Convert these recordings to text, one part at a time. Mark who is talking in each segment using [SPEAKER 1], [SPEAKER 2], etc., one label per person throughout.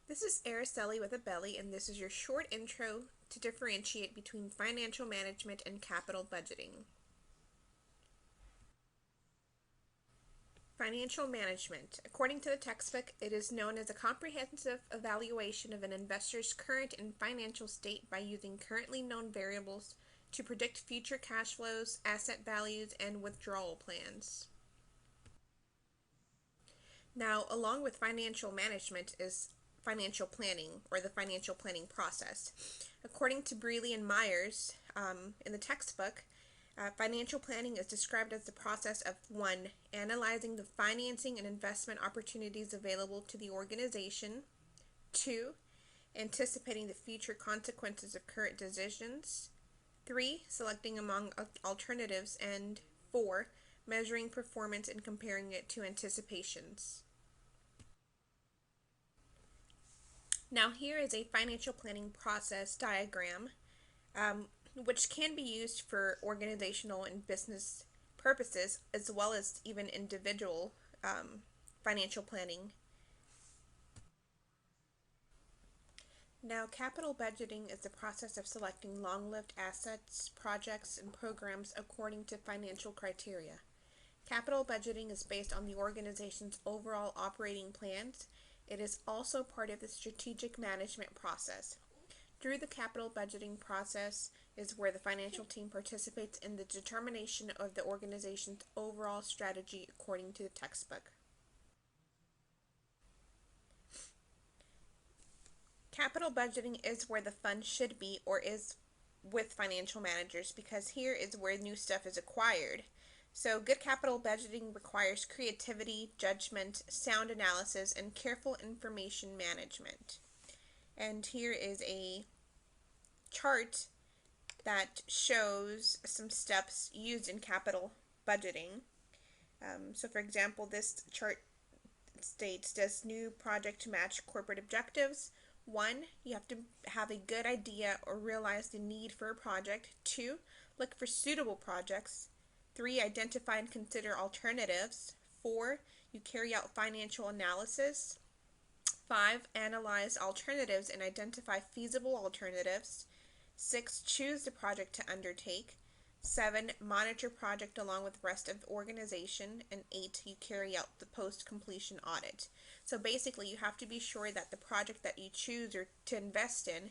[SPEAKER 1] This is Araceli with a belly, and this is your short intro to differentiate between financial management and capital budgeting. Financial management. According to the textbook, it is known as a comprehensive evaluation of an investor's current and financial state by using currently known variables to predict future cash flows, asset values, and withdrawal plans. Now, along with financial management is financial planning, or the financial planning process. According to Brealey and Myers in the textbook, financial planning is described as the process of 1. Analyzing the financing and investment opportunities available to the organization, 2. Anticipating the future consequences of current decisions, 3. Selecting among alternatives, and 4. Measuring performance and comparing it to anticipations. Now here is a financial planning process diagram, which can be used for organizational and business purposes, as well as even individual financial planning. Now, capital budgeting is the process of selecting long-lived assets, projects, and programs according to financial criteria. Capital budgeting is based on the organization's overall operating plans. It is also part of the strategic management process. Through the capital budgeting process is where the financial team participates in the determination of the organization's overall strategy according to the textbook. Capital budgeting is where the fund should be, or is with financial managers, because here is where new stuff is acquired. So good capital budgeting requires creativity, judgment, sound analysis, and careful information management. And here is a chart that shows some steps used in capital budgeting. So for example, this chart states, does new project match corporate objectives? 1. You have to have a good idea or realize the need for a project. 2. Look for suitable projects. 3. Identify and consider alternatives. 4. You carry out financial analysis. 5. Analyze alternatives and identify feasible alternatives. 6. Choose the project to undertake. 7. Monitor project along with the rest of the organization. And 8. You carry out the post-completion audit. So basically, you have to be sure that the project that you choose or to invest in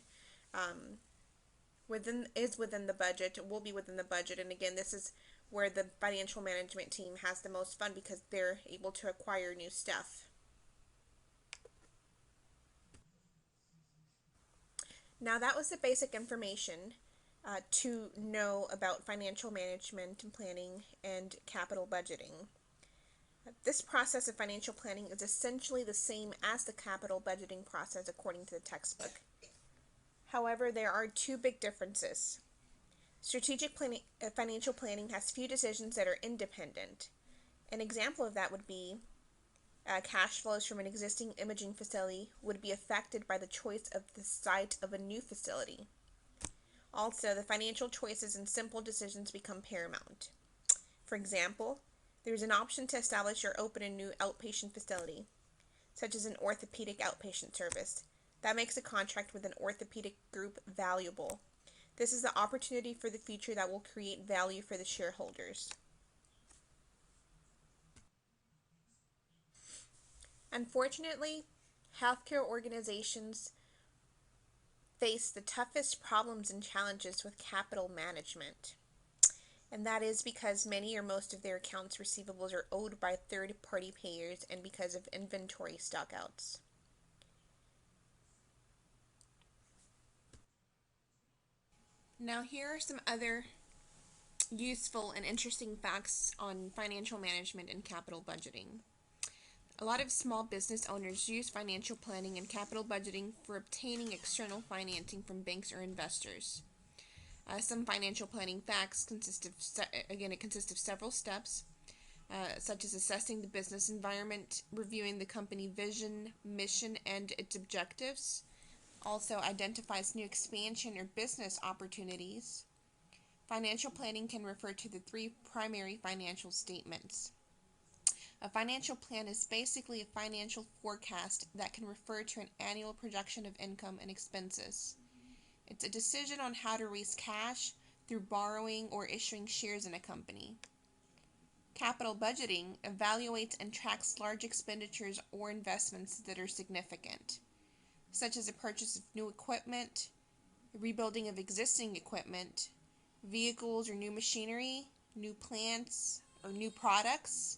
[SPEAKER 1] is within the budget, will be within the budget. And again, this is where the financial management team has the most fun, because they're able to acquire new stuff. Now that was the basic information to know about financial management and planning and capital budgeting. This process of financial planning is essentially the same as the capital budgeting process according to the textbook. However, there are two big differences. Strategic planning, financial planning has few decisions that are independent. An example of that would be cash flows from an existing imaging facility would be affected by the choice of the site of a new facility. Also, the financial choices and simple decisions become paramount. For example, there is an option to establish or open a new outpatient facility, such as an orthopedic outpatient service. That makes a contract with an orthopedic group valuable. This is the opportunity for the future that will create value for the shareholders. Unfortunately, healthcare organizations face the toughest problems and challenges with capital management. And that is because many or most of their accounts receivables are owed by third-party payers and because of inventory stockouts. Now here are some other useful and interesting facts on financial management and capital budgeting. A lot of small business owners use financial planning and capital budgeting for obtaining external financing from banks or investors. Some financial planning facts consists of several steps, such as assessing the business environment, reviewing the company vision, mission, and its objectives. Also identifies new expansion or business opportunities. Financial planning can refer to the three primary financial statements. A financial plan is basically a financial forecast that can refer to an annual projection of income and expenses. It's a decision on how to raise cash through borrowing or issuing shares in a company. Capital budgeting evaluates and tracks large expenditures or investments that are significant, such as the purchase of new equipment, the rebuilding of existing equipment, vehicles or new machinery, new plants, or new products.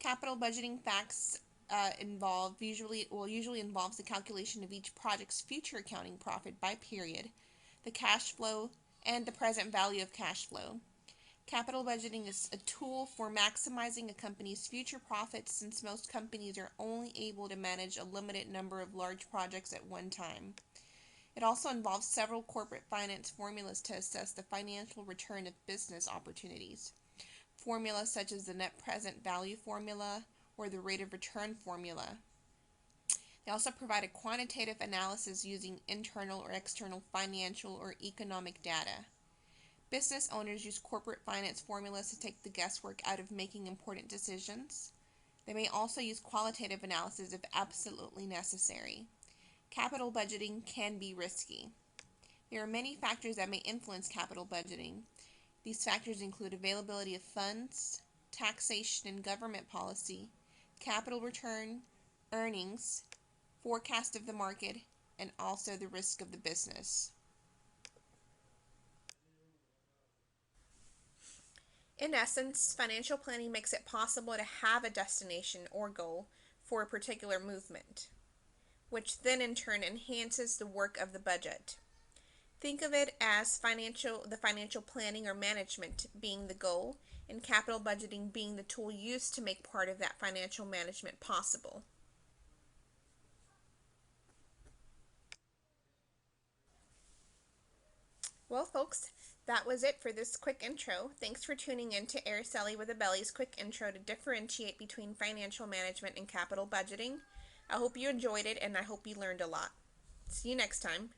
[SPEAKER 1] Capital budgeting facts usually involves the calculation of each project's future accounting profit by period, the cash flow, and the present value of cash flow. Capital budgeting is a tool for maximizing a company's future profits since most companies are only able to manage a limited number of large projects at one time. It also involves several corporate finance formulas to assess the financial return of business opportunities. Formulas such as the net present value formula or the rate of return formula. They also provide a quantitative analysis using internal or external financial or economic data. Business owners use corporate finance formulas to take the guesswork out of making important decisions. They may also use qualitative analysis if absolutely necessary. Capital budgeting can be risky. There are many factors that may influence capital budgeting. These factors include availability of funds, taxation and government policy, capital return, earnings, forecast of the market, and also the risk of the business. In essence, financial planning makes it possible to have a destination or goal for a particular movement, which then in turn enhances the work of the budget. Think of it as the financial planning or management being the goal, and capital budgeting being the tool used to make part of that financial management possible. Well, folks, that was it for this quick intro. Thanks for tuning in to Araceli with a Belly's quick intro to differentiate between financial management and capital budgeting. I hope you enjoyed it and I hope you learned a lot. See you next time.